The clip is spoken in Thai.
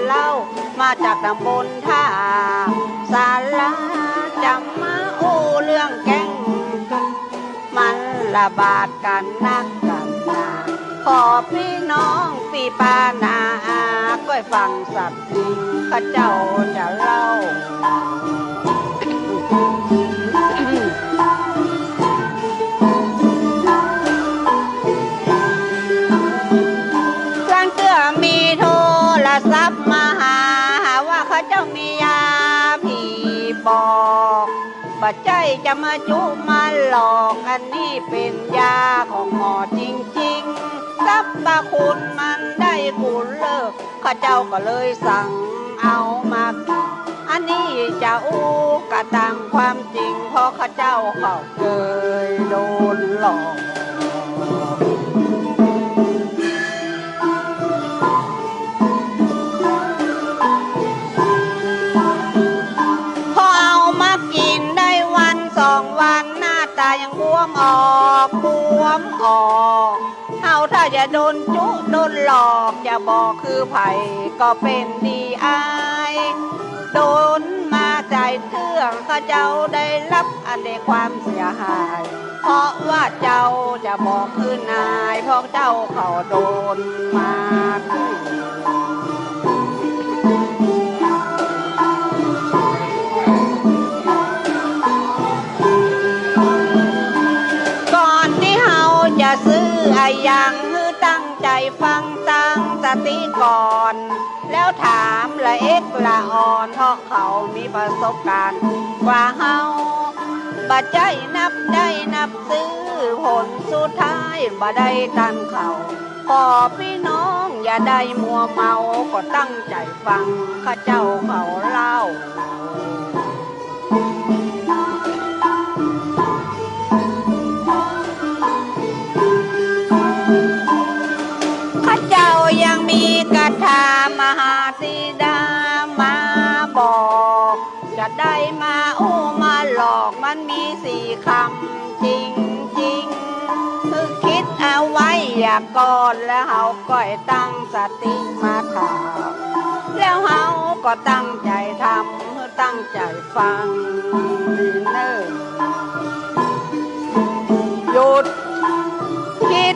เล่ามาจากตำบลท่าสาราจำมาอู้เรื่องแก๊งมันระบาดกันนักกันหนาขอพี่น้องพี่ปานาก้อยฟังสักทีข้าเจ้าจะเล่ามีโทรศัพท์มาหาว่าเขาเจ้ามียาผีบอกบัดใจจะมาจุมาหลอกอันนี้เป็นยาของหมอจริงๆซับบาคุณมันได้คุณเลิกข้าเจ้าก็เลยสั่งเอามาอันนี้จะอู้กะตามความจริงเพราะข้าเจ้าเขาเคยโดนหลอก2 วันหน้าตายังบวมออกเอาถ้าจะโดนจุโดนหลอกจะบอกคือไผ่ก็เป็นดีอายโดนมาใจเทื่องข้าเจ้าได้รับอันใดความเสียหายเพราะว่าเจ้าจะบอกคือนายเพราะเจ้าเขาโดนมาคือจะซื้ออะไรอย่างคือตั้งใจฟังตั้งสติก่อนแล้วถามละเอ็กละอ่อนเพราะเขามีประสบการณ์กว่าเฮาบัดใจนับได้นับซื้อผลสุดท้ายบ่ได้ตันเขาขอพี่น้องอย่าได้มัวเมาก็ตั้งใจฟังข้าเจ้าเขาเล่ายังมีคาถามหาสีดามาบอกจะได้มาอู้มาหลอกมันมี4 คำจริงคือคิดเอาไว้อย่าก่อนแล้วเฮาก็ตั้งสติมาถามแล้วเฮาก็ตั้งใจทำตั้งใจฟังเนิ่นหยุดคิด